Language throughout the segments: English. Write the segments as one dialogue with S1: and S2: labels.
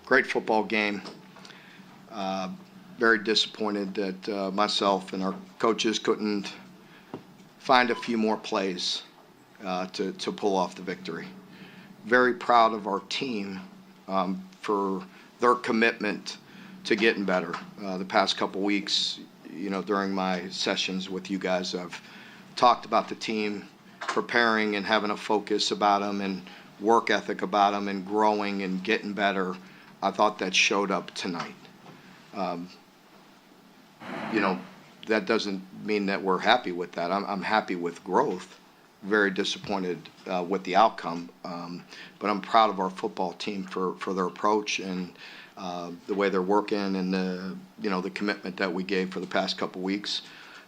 S1: great football game. Very disappointed that myself and our coaches couldn't find a few more plays to pull off the victory. Very proud of our team for their commitment to getting better. The past couple weeks, during my sessions with you guys, I've talked about the team preparing and having a focus about them and work ethic about them and growing and getting better. I thought that showed up tonight. That doesn't mean that we're happy with that. I'm happy with growth. Very disappointed with the outcome, but I'm proud of our football team for their approach and the way they're working and the commitment that we gave for the past couple weeks.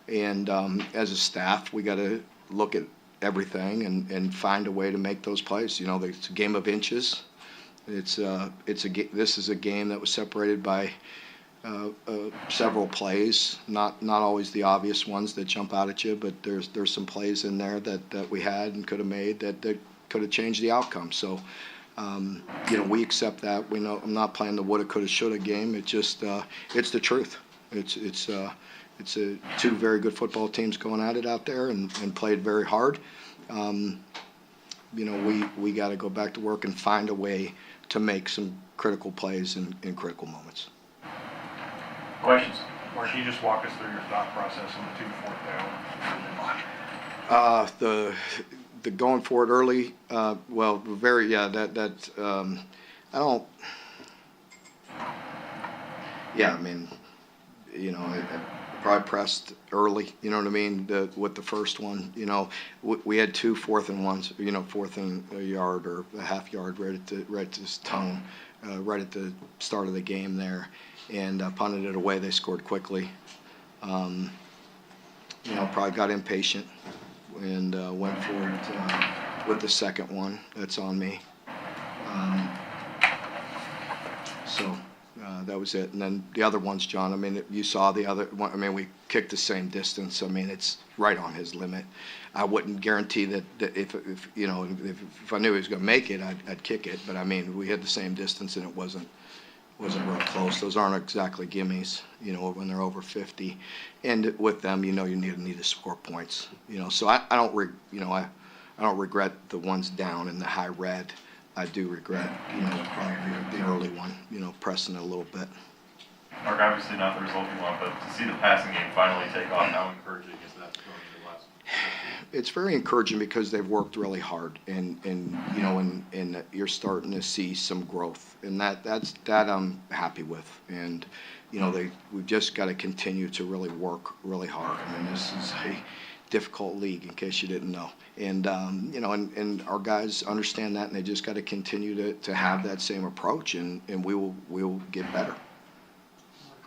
S1: And as a staff, we got to look at everything and find a way to make those plays. It's a game of inches. This is a game that was separated by several plays, not always the obvious ones that jump out at you, but there's some plays in there that we had and could have made that could have changed the outcome. So, we accept that. We know I'm not playing the woulda, coulda, shoulda game. It just it's the truth. It's two very good football teams going at it out there and played very hard. We got to go back to work and find a way to make some critical plays in critical moments.
S2: Questions? Mark, can you just walk us through your thought process on the 2 4th down?
S1: The going for it early, I don't. Yeah, I probably pressed early. You know what I mean? With the first one, we had 2 4th and 1s. 4th and a yard or a half yard right at his tongue, right at the start of the game there. And punted it away. They scored quickly. Probably got impatient and went for it with the second one. That's on me. That was it. And then the other ones, John, you saw the other one. We kicked the same distance. It's right on his limit. I wouldn't guarantee that if I knew he was going to make it, I'd kick it. But, we had the same distance, and it wasn't real close. Those aren't exactly gimmies, when they're over 50. And with them, you need to score points. So I don't regret the ones down in the high red. I do regret, probably the early one, pressing it a little bit.
S2: Mark, obviously not the result you want, but to see the passing game finally take off, how encouraging is that going into the last?
S1: It's very encouraging because they've worked really hard, and you're starting to see some growth, and that I'm happy with. And we've just got to continue to really work really hard. This is a difficult league, in case you didn't know, and and our guys understand that, and they just got to continue to have that same approach, and we'll get better.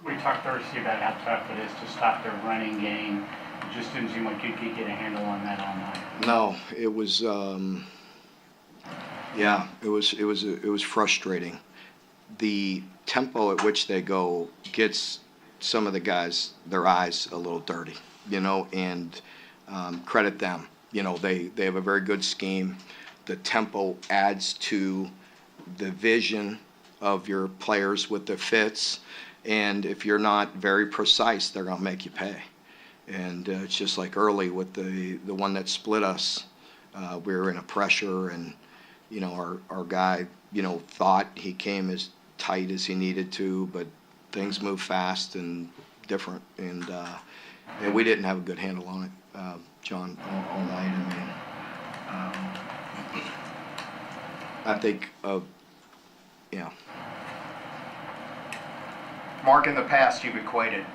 S3: We talked Thursday about how tough it is to stop their running game. It just didn't seem like you could get a handle on that all night.
S1: No, it was. It was frustrating. The tempo at which they go gets some of the guys their eyes a little dirty, and credit them. They have a very good scheme. The tempo adds to the vision of your players with the fits, and if you're not very precise, they're going to make you pay. And it's just like early with the one that split us. We were in a pressure, and our guy thought he came as tight as he needed to, but things move fast and different, and we didn't have a good handle on it, John, all night. I think
S4: Mark, in the past you've equated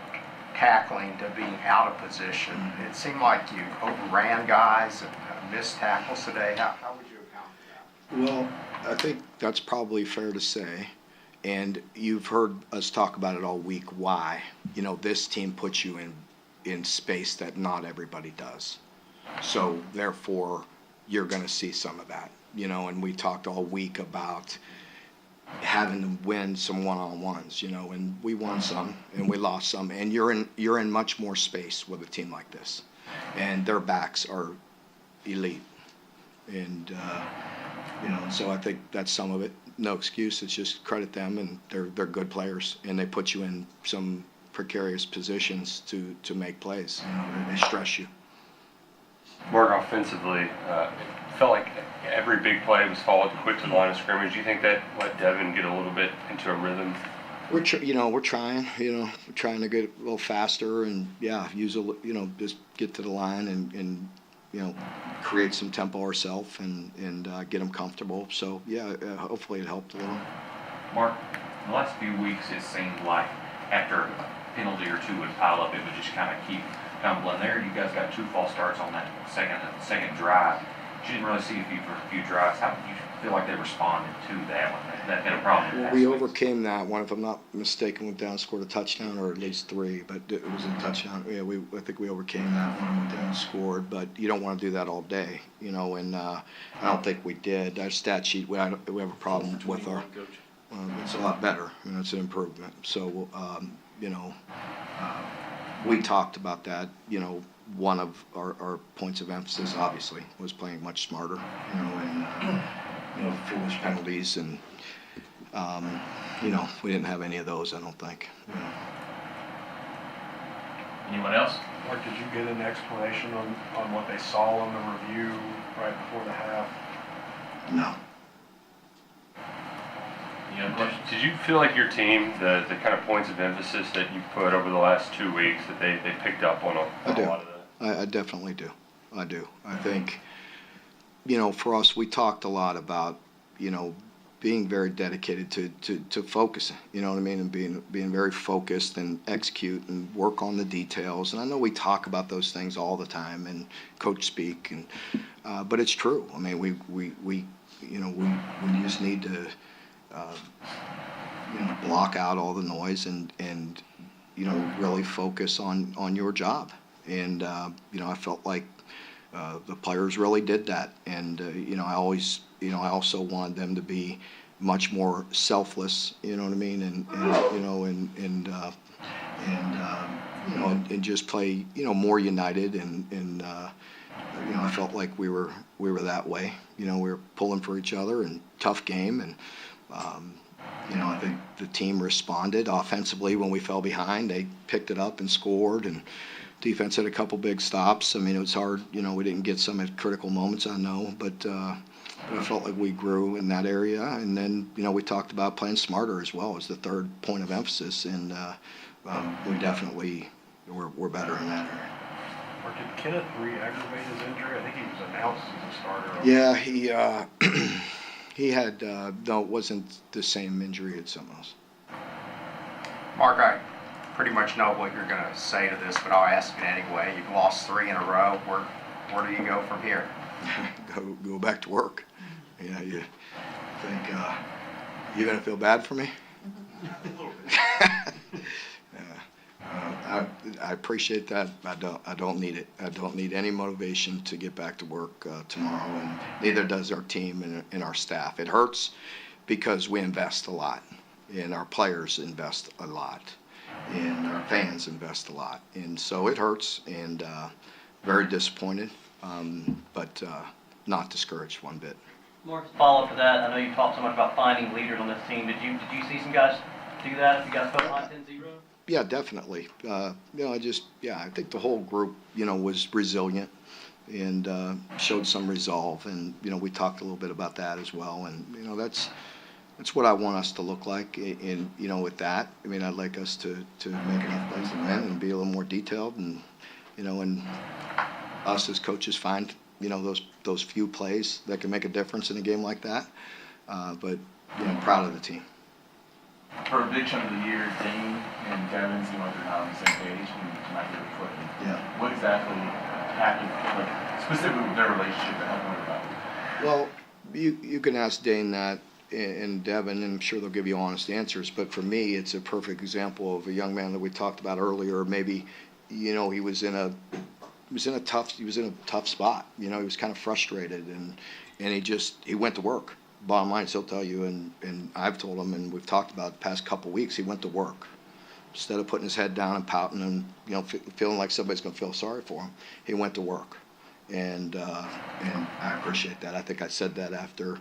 S4: tackling to being out of position. It seemed like you overran guys and missed tackles today. How would you account for that?
S1: Well, I think that's probably fair to say, and you've heard us talk about it all week. Why? This team puts you in space that not everybody does. So therefore, you're going to see some of that. And we talked all week about having to win some one-on-ones, and we won some and we lost some, and you're in much more space with a team like this, and their backs are elite, and so I think that's some of it. no excuse. It's just credit them, and they're good players, and they put you in some precarious positions to make plays. They stress you.
S5: Mark, offensively, it felt like every big play was followed quick to the line of scrimmage. Do you think that let Devin get a little bit into a rhythm?
S1: We're trying to get a little faster and just get to the line and create some tempo ourselves and get them comfortable. So hopefully it helped a little.
S6: Mark, the last few weeks it seemed like after a penalty or two would pile up, it would just kind of keep tumbling there. You guys got 2 false starts on that second drive. You didn't really see you for a few drives. How did you feel like they responded to that one? That been a problem?
S1: Well, we overcame that one. If I'm not mistaken, went down and scored a touchdown, or at least 3, but it was a touchdown. Yeah, I think we overcame that one, went down and scored. But you don't want to do that all day, and I don't think we did. Our stat sheet, we have a problem with our. It's a lot better. It's an improvement. So, we talked about that. One of our points of emphasis, obviously, was playing much smarter. Foolish penalties, and we didn't have any of those. I don't think.
S6: Anyone else?
S7: Mark, did you get an explanation on what they saw on the review right before the half?
S1: No.
S6: Any other questions?
S5: Did you feel like your team, the kind of points of emphasis that you put over the last 2 weeks, that they picked up on a lot of that?
S1: I definitely do. I do. I think, for us, we talked a lot about, being very dedicated to focusing, you know what I mean, and being very focused and execute and work on the details. And I know we talk about those things all the time and coach speak, but it's true. I mean, we just need to, block out all the noise and really focus on your job. And, I felt like the players really did that. And, I also wanted them to be much more selfless, you know what I mean? And just play, more united. And I felt like we were that way. We were pulling for each other, and tough game. And, I think the team responded offensively when we fell behind. They picked it up and scored, and defense had a couple big stops. I mean, it was hard. We didn't get some at critical moments, I know, but I felt like we grew in that area. And then, we talked about playing smarter as well as the third point of emphasis, and we definitely we're better in that area.
S7: Or did Kenneth re-aggravate his injury? I think he was announced as a starter.
S1: Yeah, he had no, it wasn't the same injury, it's something else.
S4: Mark, I pretty much know what you're going to say to this, but I'll ask it anyway. You've lost 3 in a row. Where do you go from here?
S1: go back to work. Yeah, you think you're going to feel bad for me? I appreciate that. I don't need it. I don't need any motivation to get back to work tomorrow, and neither does our team and our staff. It hurts because we invest a lot, and our players invest a lot, and our fans invest a lot, and so it hurts, and very disappointed, but not discouraged one bit.
S8: Mark, follow up to that. I know you talked so much about finding leaders on this team. Did you see some guys do that? If you guys felt behind 10-0?
S1: Yeah, definitely. I think the whole group, was resilient and showed some resolve, and we talked a little bit about that as well, and that's what I want us to look like. And with that, I mean, I'd like us to make enough plays to win and be a little more detailed, and and us as coaches find those few plays that can make a difference in a game like that. But I'm proud of the team.
S6: For a big chunk of the year, Dane and Devin seem like they're not on the same page when tonight they were clicking.
S1: Yeah.
S6: What exactly happened, like, specifically with their relationship that helped them about?
S1: Well, you can ask Dane that and Devin, and I'm sure they'll give you honest answers. But for me, it's a perfect example of a young man that we talked about earlier. Maybe, he was in a tough spot. He was kind of frustrated, and he went to work. Bottom line, he'll tell you, and I've told him, and we've talked about the past couple weeks, he went to work. Instead of putting his head down and pouting and feeling like somebody's going to feel sorry for him, he went to work, and I appreciate that. I think I said that after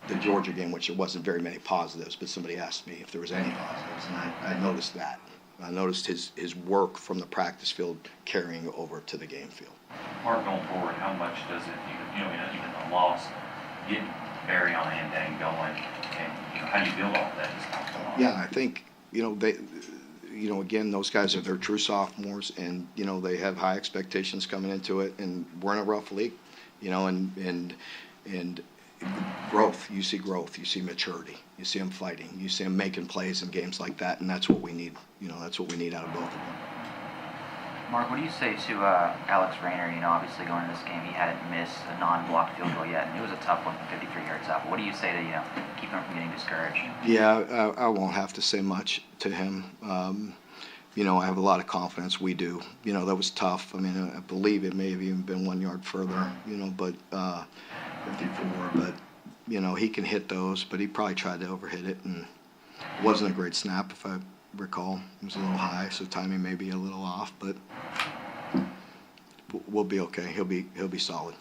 S1: the Georgia game, which there wasn't very many positives, but somebody asked me if there was any positives, and I noticed that. I noticed his work from the practice field carrying over to the game field.
S6: Mark, going forward, how much does it, even a loss, get Barry on and Dane going, and, how do you build off that this time?
S1: Yeah, I think, they, again, those guys are their true sophomores, and, they have high expectations coming into it, and we're in a rough league, and growth, you see maturity, you see them fighting, you see them making plays in games like that, and that's what we need, that's what we need out of both of them.
S9: Mark, what do you say to Alex Rayner? Obviously going into this game, he hadn't missed a non-blocked field goal yet, and it was a tough one from 53 yards out. What do you say to, keep him from getting discouraged?
S1: Yeah, I won't have to say much to him. I have a lot of confidence. We do. That was tough. I mean, I believe it may have even been 1 yard further, but 54. But, he can hit those, but he probably tried to overhit it, and it wasn't a great snap, if I recall. It was a little high, so timing may be a little off, but we'll be okay. He'll be solid.